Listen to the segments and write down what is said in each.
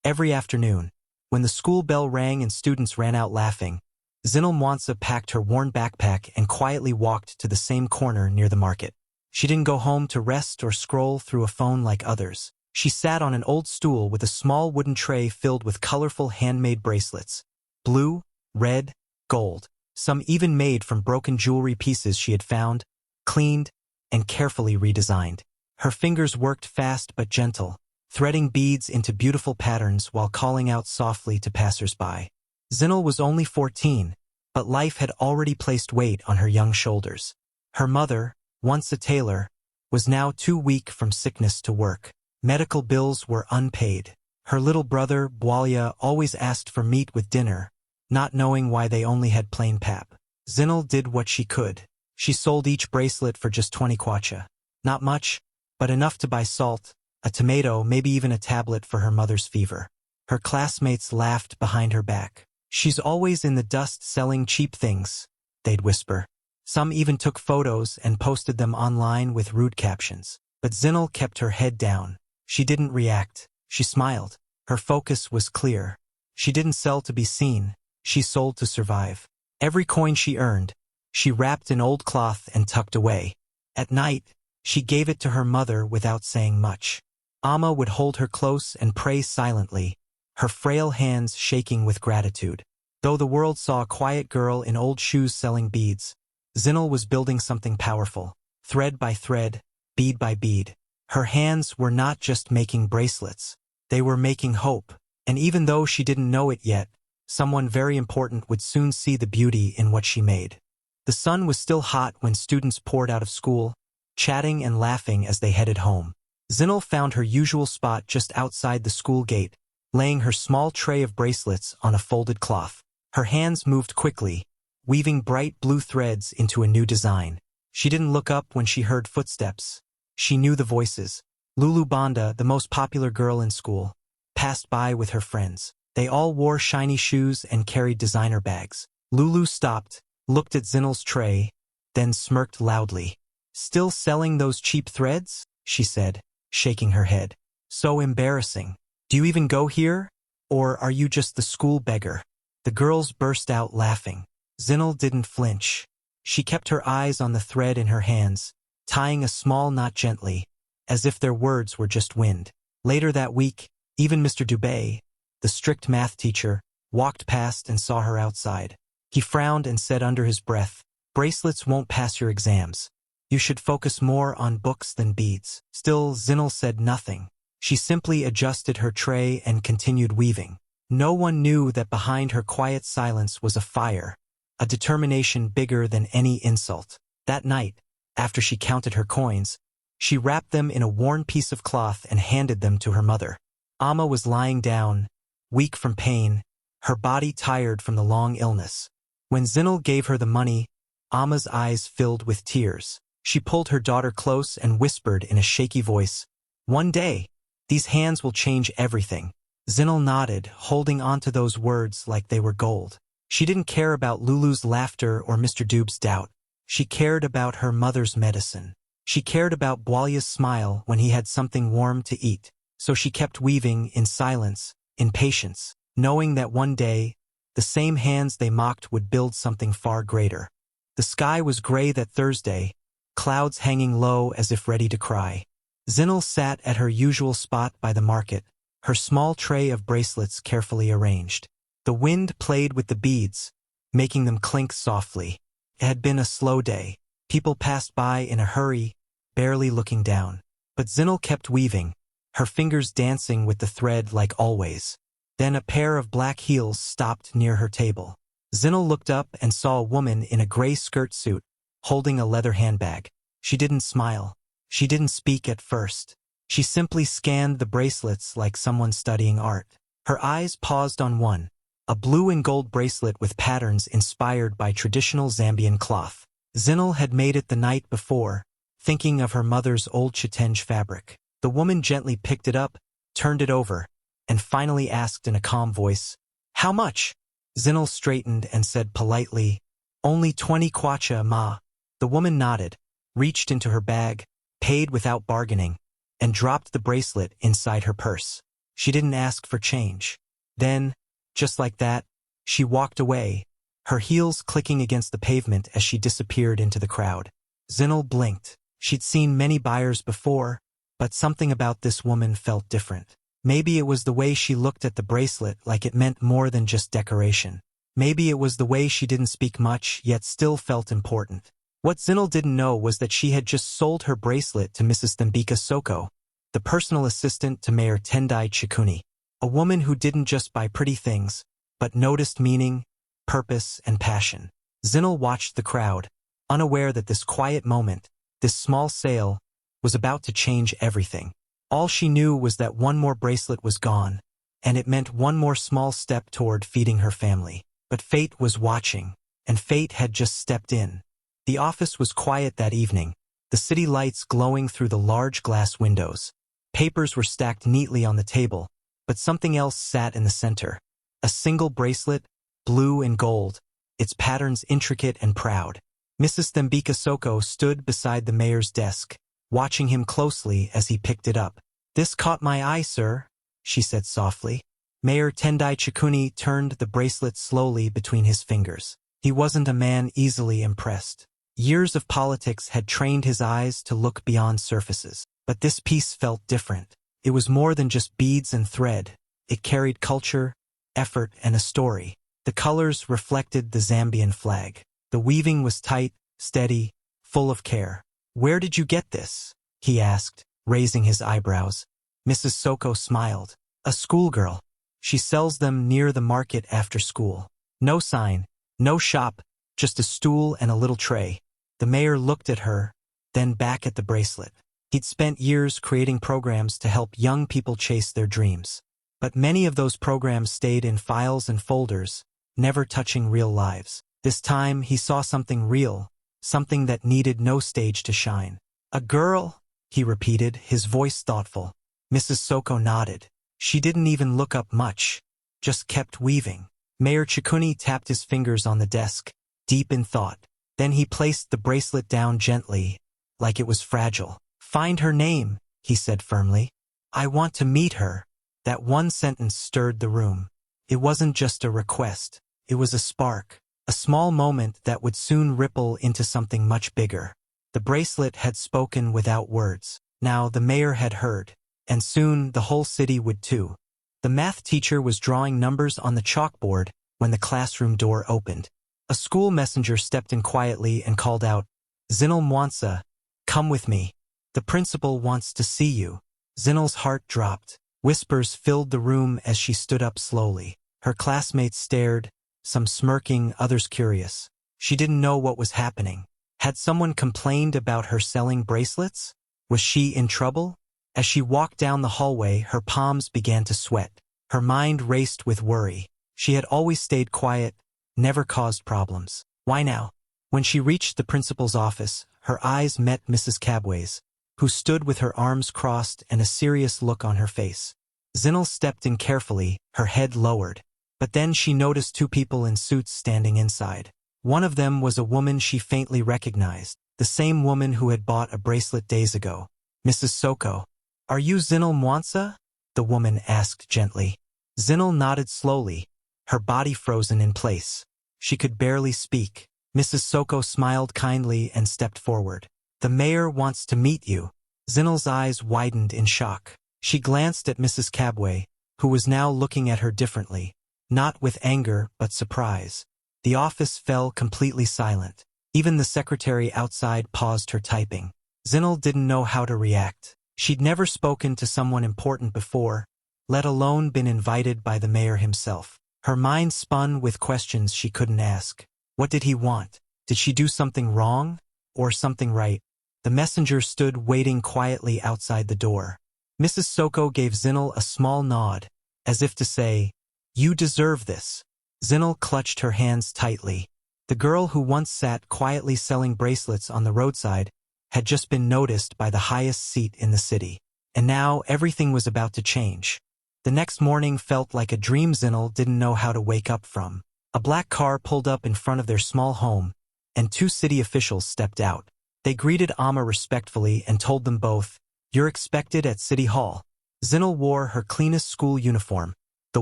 Every afternoon, when the school bell rang and students ran out laughing, Zinal packed her worn backpack and quietly walked to the same corner near the market. She didn't go home to rest or scroll through a phone like others. She sat on an old stool with a small wooden tray filled with colorful handmade bracelets. Blue, red, gold, some even made from broken jewelry pieces she had found, cleaned, and carefully redesigned. Her fingers worked fast but gentle, threading beads into beautiful patterns while calling out softly to passers-by. Zinal was only 14, but life had already placed weight on her young shoulders. Her mother, once a tailor, was now too weak from sickness to work. Medical bills were unpaid. Her little brother, Bwalia, always asked for meat with dinner, not knowing why they only had plain pap. Zinal did what she could. She sold each bracelet for just 20 kwacha. Not much, but enough to buy salt, a tomato, maybe even a tablet for her mother's fever. Her classmates laughed behind her back. "She's always in the dust selling cheap things," they'd whisper. Some even took photos and posted them online with rude captions. But Zinal kept her head down. She didn't react. She smiled. Her focus was clear. She didn't sell to be seen. She sold to survive. Every coin she earned, she wrapped in old cloth and tucked away. At night, she gave it to her mother without saying much. Amma would hold her close and pray silently, her frail hands shaking with gratitude. Though the world saw a quiet girl in old shoes selling beads, Zinal was building something powerful, thread by thread, bead by bead. Her hands were not just making bracelets. They were making hope, and even though she didn't know it yet, someone very important would soon see the beauty in what she made. The sun was still hot when students poured out of school, chatting and laughing as they headed home. Zinal found her usual spot just outside the school gate, laying her small tray of bracelets on a folded cloth. Her hands moved quickly, weaving bright blue threads into a new design. She didn't look up when she heard footsteps. She knew the voices. Lulu Banda, the most popular girl in school, passed by with her friends. They all wore shiny shoes and carried designer bags. Lulu stopped, looked at Zinal's tray, then smirked loudly. "Still selling those cheap threads?" she said, shaking her head. "So embarrassing. Do you even go here? Or are you just the school beggar?" The girls burst out laughing. Zinal didn't flinch. She kept her eyes on the thread in her hands, tying a small knot gently, as if their words were just wind. Later that week, even Mr. Dubé, the strict math teacher, walked past and saw her outside. He frowned and said under his breath, "Bracelets won't pass your exams. You should focus more on books than beads." Still, Zinal said nothing. She simply adjusted her tray and continued weaving. No one knew that behind her quiet silence was a fire, a determination bigger than any insult. That night, after she counted her coins, she wrapped them in a worn piece of cloth and handed them to her mother. Amma was lying down, weak from pain, her body tired from the long illness. When Zinal gave her the money, Amma's eyes filled with tears. She pulled her daughter close and whispered in a shaky voice, "One day, these hands will change everything." Zinal nodded, holding onto those words like they were gold. She didn't care about Lulu's laughter or Mr. Dube's doubt. She cared about her mother's medicine. She cared about Bwalia's smile when he had something warm to eat. So she kept weaving in silence, in patience, knowing that one day, the same hands they mocked would build something far greater. The sky was gray that Thursday, clouds hanging low as if ready to cry. Zinal sat at her usual spot by the market, her small tray of bracelets carefully arranged. The wind played with the beads, making them clink softly. It had been a slow day. People passed by in a hurry, barely looking down. But Zinal kept weaving, her fingers dancing with the thread like always. Then a pair of black heels stopped near her table. Zinal looked up and saw a woman in a gray skirt suit, holding a leather handbag. She didn't smile. She didn't speak at first. She simply scanned the bracelets like someone studying art. Her eyes paused on one, a blue and gold bracelet with patterns inspired by traditional Zambian cloth. Zinal had made it the night before, thinking of her mother's old chitenge fabric. The woman gently picked it up, turned it over, and finally asked in a calm voice, "How much?" Zinal straightened and said politely, "Only 20 kwacha, ma." The woman nodded, reached into her bag, paid without bargaining, and dropped the bracelet inside her purse. She didn't ask for change. Then, just like that, she walked away, her heels clicking against the pavement as she disappeared into the crowd. Zinel blinked. She'd seen many buyers before, but something about this woman felt different. Maybe it was the way she looked at the bracelet like it meant more than just decoration. Maybe it was the way she didn't speak much yet still felt important. What Zinel didn't know was that she had just sold her bracelet to Mrs. Thambika Soko, the personal assistant to Mayor Tendai Chikuni, a woman who didn't just buy pretty things, but noticed meaning, purpose, and passion. Zinel watched the crowd, unaware that this quiet moment, this small sale, was about to change everything. All she knew was that one more bracelet was gone, and it meant one more small step toward feeding her family. But fate was watching, and fate had just stepped in. The office was quiet that evening, the city lights glowing through the large glass windows. Papers were stacked neatly on the table, but something else sat in the center. A single bracelet, blue and gold, its patterns intricate and proud. Mrs. Thambika Soko stood beside the mayor's desk, watching him closely as he picked it up. "This caught my eye, sir," she said softly. Mayor Tendai Chikuni turned the bracelet slowly between his fingers. He wasn't a man easily impressed. Years of politics had trained his eyes to look beyond surfaces. But this piece felt different. It was more than just beads and thread. It carried culture, effort, and a story. The colors reflected the Zambian flag. The weaving was tight, steady, full of care. "Where did you get this?" he asked, raising his eyebrows. Mrs. Soko smiled. "A schoolgirl. She sells them near the market after school." No sign, no shop, just a stool and a little tray. The mayor looked at her, then back at the bracelet. He'd spent years creating programs to help young people chase their dreams. But many of those programs stayed in files and folders, never touching real lives. This time he saw something real, something that needed no stage to shine. "A girl?" he repeated, his voice thoughtful. Mrs. Soko nodded. She didn't even look up much, just kept weaving. Mayor Chikuni tapped his fingers on the desk, deep in thought. Then he placed the bracelet down gently, like it was fragile. "Find her name," he said firmly. "I want to meet her." That one sentence stirred the room. It wasn't just a request. It was a spark, a small moment that would soon ripple into something much bigger. The bracelet had spoken without words. Now the mayor had heard, and soon the whole city would too. The math teacher was drawing numbers on the chalkboard when the classroom door opened. A school messenger stepped in quietly and called out, "Zinel Mwansa, come with me. The principal wants to see you." Zinel's heart dropped. Whispers filled the room as she stood up slowly. Her classmates stared, some smirking, others curious. She didn't know what was happening. Had someone complained about her selling bracelets? Was she in trouble? As she walked down the hallway, her palms began to sweat. Her mind raced with worry. She had always stayed quiet, never caused problems. Why now? When she reached the principal's office, her eyes met Mrs. Cabway's, who stood with her arms crossed and a serious look on her face. Zinel stepped in carefully, her head lowered. But then she noticed two people in suits standing inside. One of them was a woman she faintly recognized, the same woman who had bought a bracelet days ago. "Mrs. Soko, are you Zinel Mwansa?" the woman asked gently. Zinel nodded slowly, her body frozen in place. She could barely speak. Mrs. Soko smiled kindly and stepped forward. "The mayor wants to meet you." Zinel's eyes widened in shock. She glanced at Mrs. Cabway, who was now looking at her differently, not with anger but surprise. The office fell completely silent. Even the secretary outside paused her typing. Zinel didn't know how to react. She'd never spoken to someone important before, let alone been invited by the mayor himself. Her mind spun with questions she couldn't ask. What did he want? Did she do something wrong? Or something right? The messenger stood waiting quietly outside the door. Mrs. Soko gave Zinel a small nod, as if to say, "You deserve this." Zinel clutched her hands tightly. The girl who once sat quietly selling bracelets on the roadside had just been noticed by the highest seat in the city. And now everything was about to change. The next morning felt like a dream Zinel didn't know how to wake up from. A black car pulled up in front of their small home, and two city officials stepped out. They greeted Amma respectfully and told them both, "You're expected at City Hall." Zinal wore her cleanest school uniform, the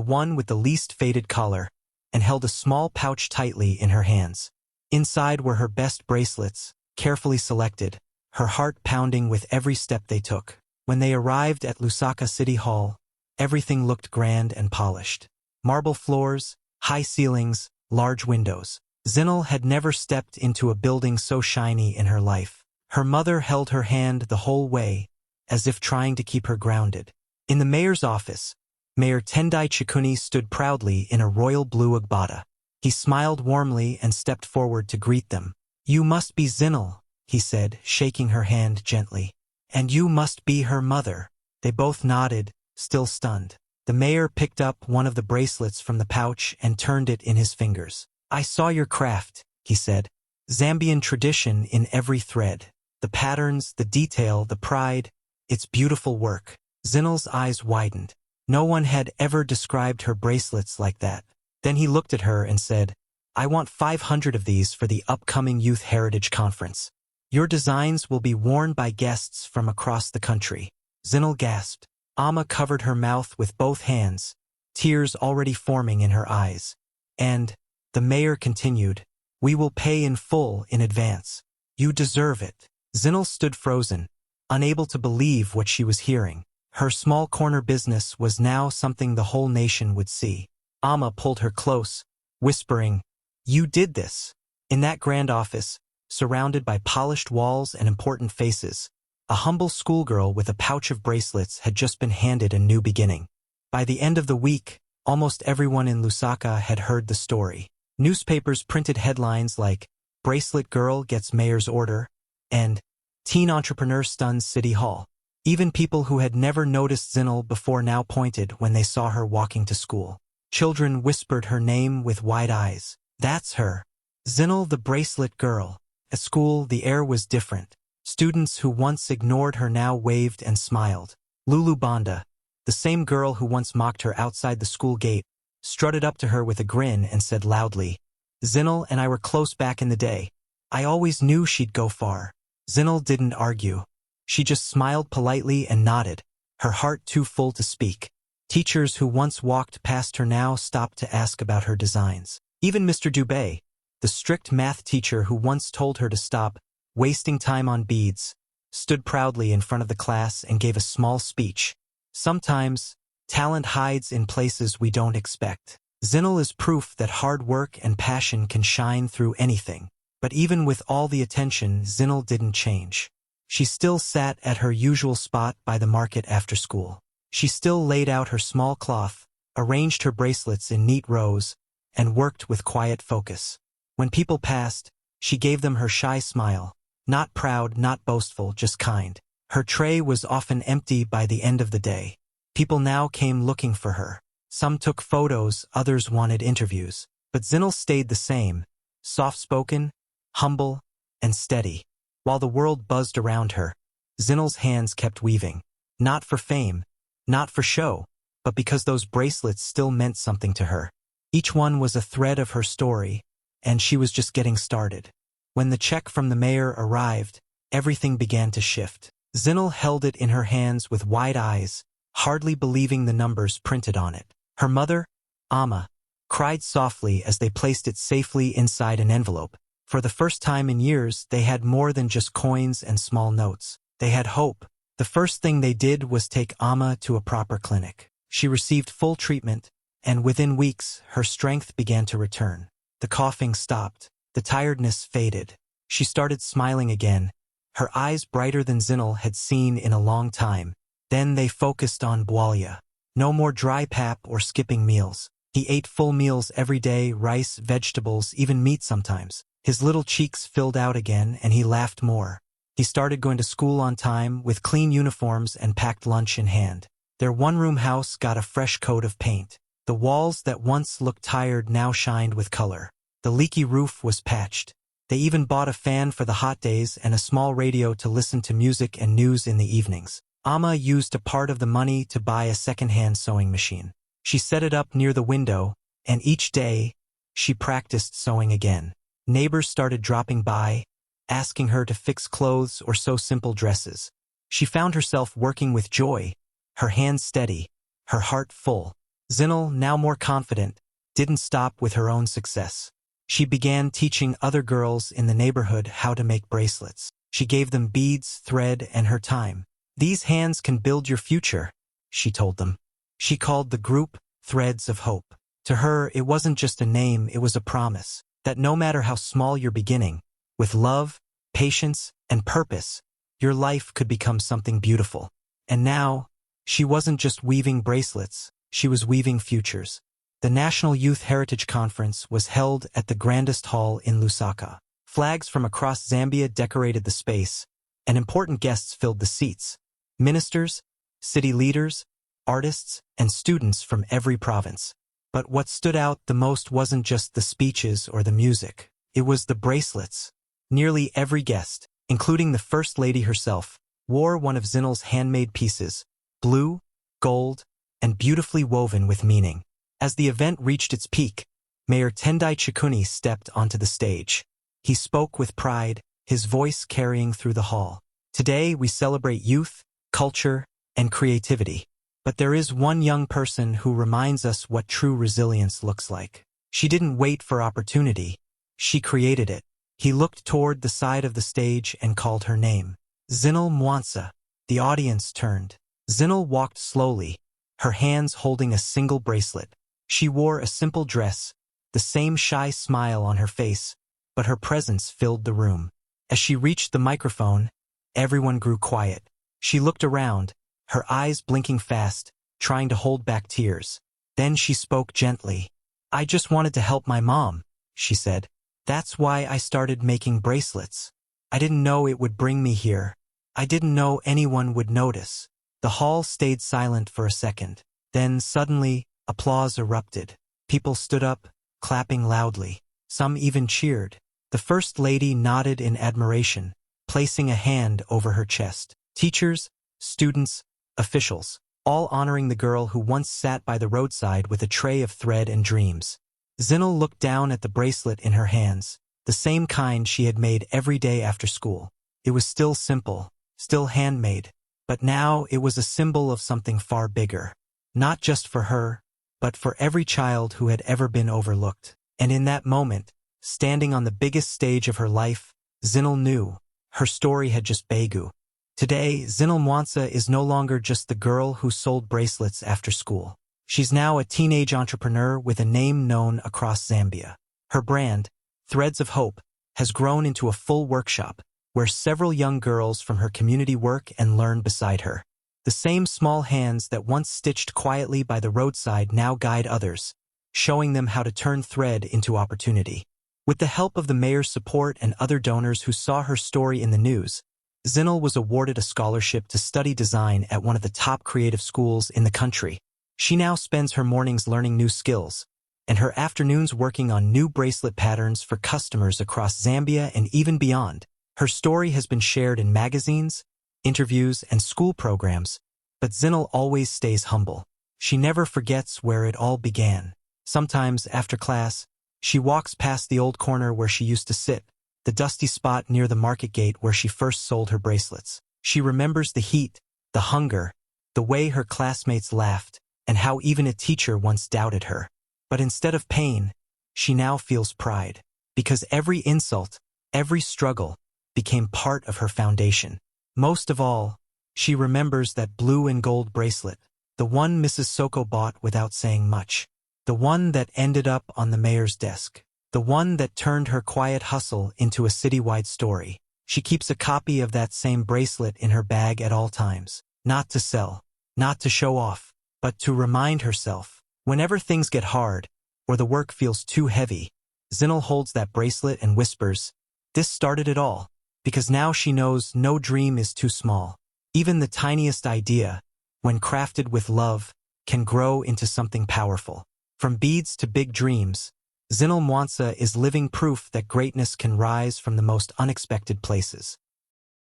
one with the least faded collar, and held a small pouch tightly in her hands. Inside were her best bracelets, carefully selected, her heart pounding with every step they took. When they arrived at Lusaka City Hall, everything looked grand and polished. Marble floors, high ceilings, large windows. Zinal had never stepped into a building so shiny in her life. Her mother held her hand the whole way, as if trying to keep her grounded. In the mayor's office, Mayor Tendai Chikuni stood proudly in a royal blue agbada. He smiled warmly and stepped forward to greet them. "You must be Zinal," he said, shaking her hand gently. "And you must be her mother." They both nodded, still stunned. The mayor picked up one of the bracelets from the pouch and turned it in his fingers. "I saw your craft," he said. "Zambian tradition in every thread. The patterns, the detail, the pride. It's beautiful work." Zinal's eyes widened. No one had ever described her bracelets like that. Then he looked at her and said, "I want 500 of these for the upcoming Youth Heritage Conference. Your designs will be worn by guests from across the country." Zinal gasped. Amma covered her mouth with both hands, tears already forming in her eyes. And the mayor continued, "We will pay in full in advance. You deserve it." Zinal stood frozen, unable to believe what she was hearing. Her small corner business was now something the whole nation would see. Amma pulled her close, whispering, "You did this." In that grand office, surrounded by polished walls and important faces, a humble schoolgirl with a pouch of bracelets had just been handed a new beginning. By the end of the week, almost everyone in Lusaka had heard the story. Newspapers printed headlines like, "Bracelet Girl Gets Mayor's Order," and "Teen Entrepreneur Stuns City Hall." Even people who had never noticed Zinal before now pointed when they saw her walking to school. Children whispered her name with wide eyes. "That's her. Zinal the Bracelet Girl." At school, the air was different. Students who once ignored her now waved and smiled. Lulu Banda, the same girl who once mocked her outside the school gate, strutted up to her with a grin and said loudly, "Zinal and I were close back in the day. I always knew she'd go far." Zinal didn't argue. She just smiled politely and nodded, her heart too full to speak. Teachers who once walked past her now stopped to ask about her designs. Even Mr. Dubé, the strict math teacher who once told her to stop wasting time on beads, stood proudly in front of the class and gave a small speech. Sometimes, talent hides in places we don't expect. Zinal is proof that hard work and passion can shine through anything. But even with all the attention, Zinal didn't change. She still sat at her usual spot by the market after school. She still laid out her small cloth, arranged her bracelets in neat rows, and worked with quiet focus. When people passed, she gave them her shy smile, not proud, not boastful, just kind. Her tray was often empty by the end of the day. People now came looking for her. Some took photos, others wanted interviews. But Zinal stayed the same, soft-spoken, humble, and steady. While the world buzzed around her, Zinal's hands kept weaving. Not for fame, not for show, but because those bracelets still meant something to her. Each one was a thread of her story, and she was just getting started. When the check from the mayor arrived, everything began to shift. Zinal held it in her hands with wide eyes, hardly believing the numbers printed on it. Her mother, Amma, cried softly as they placed it safely inside an envelope. For the first time in years, they had more than just coins and small notes. They had hope. The first thing they did was take Amma to a proper clinic. She received full treatment, and within weeks, her strength began to return. The coughing stopped. The tiredness faded. She started smiling again, her eyes brighter than Zinal had seen in a long time. Then they focused on Bwalia. No more dry pap or skipping meals. He ate full meals every day, rice, vegetables, even meat sometimes. His little cheeks filled out again, and he laughed more. He started going to school on time, with clean uniforms and packed lunch in hand. Their one-room house got a fresh coat of paint. The walls that once looked tired now shined with color. The leaky roof was patched. They even bought a fan for the hot days and a small radio to listen to music and news in the evenings. Amma used a part of the money to buy a second-hand sewing machine. She set it up near the window, and each day, she practiced sewing again. Neighbors started dropping by, asking her to fix clothes or sew simple dresses. She found herself working with joy, her hands steady, her heart full. Zinal, now more confident, didn't stop with her own success. She began teaching other girls in the neighborhood how to make bracelets. She gave them beads, thread, and her time. "These hands can build your future," she told them. She called the group Threads of Hope. To her, it wasn't just a name, it was a promise that no matter how small your beginning, with love, patience, and purpose, your life could become something beautiful. And now, she wasn't just weaving bracelets, she was weaving futures. The National Youth Heritage Conference was held at the grandest hall in Lusaka. Flags from across Zambia decorated the space, and important guests filled the seats. Ministers, city leaders, artists, and students from every province. But what stood out the most wasn't just the speeches or the music. It was the bracelets. Nearly every guest, including the First Lady herself, wore one of Zinal's handmade pieces, blue, gold, and beautifully woven with meaning. As the event reached its peak, Mayor Tendai Chikuni stepped onto the stage. He spoke with pride, his voice carrying through the hall. "Today we celebrate youth, culture, and creativity. But there is one young person who reminds us what true resilience looks like. She didn't wait for opportunity. She created it." He looked toward the side of the stage and called her name. "Zinal Mwansa." The audience turned. Zinal walked slowly, her hands holding a single bracelet. She wore a simple dress, the same shy smile on her face, but her presence filled the room. As she reached the microphone, everyone grew quiet. She looked around, her eyes blinking fast, trying to hold back tears. Then she spoke gently. "I just wanted to help my mom," she said. "That's why I started making bracelets. I didn't know it would bring me here. I didn't know anyone would notice." The hall stayed silent for a second. Then suddenly, applause erupted. People stood up, clapping loudly. Some even cheered. The First Lady nodded in admiration, placing a hand over her chest. Teachers, students, officials, all honoring the girl who once sat by the roadside with a tray of thread and dreams. Zinal looked down at the bracelet in her hands, the same kind she had made every day after school. It was still simple, still handmade, but now it was a symbol of something far bigger. Not just for her, but for every child who had ever been overlooked. And in that moment, standing on the biggest stage of her life, Zinal knew her story had just begun. Today, Zinal Mwansa is no longer just the girl who sold bracelets after school. She's now a teenage entrepreneur with a name known across Zambia. Her brand, Threads of Hope, has grown into a full workshop where several young girls from her community work and learn beside her. The same small hands that once stitched quietly by the roadside now guide others, showing them how to turn thread into opportunity. With the help of the mayor's support and other donors who saw her story in the news, Zinal was awarded a scholarship to study design at one of the top creative schools in the country. She now spends her mornings learning new skills, and her afternoons working on new bracelet patterns for customers across Zambia and even beyond. Her story has been shared in magazines, interviews, and school programs, but Zinal always stays humble. She never forgets where it all began. Sometimes, after class, she walks past the old corner where she used to sit, the dusty spot near the market gate where she first sold her bracelets. She remembers the heat, the hunger, the way her classmates laughed, and how even a teacher once doubted her. But instead of pain, she now feels pride, because every insult, every struggle, became part of her foundation. Most of all, she remembers that blue and gold bracelet, the one Mrs. Soko bought without saying much, the one that ended up on the mayor's desk, the one that turned her quiet hustle into a citywide story. She keeps a copy of that same bracelet in her bag at all times, not to sell, not to show off, but to remind herself. Whenever things get hard, or the work feels too heavy, Zinal holds that bracelet and whispers, "This started it all," because now she knows no dream is too small. Even the tiniest idea, when crafted with love, can grow into something powerful. From beads to big dreams, Zinal Mwansa is living proof that greatness can rise from the most unexpected places.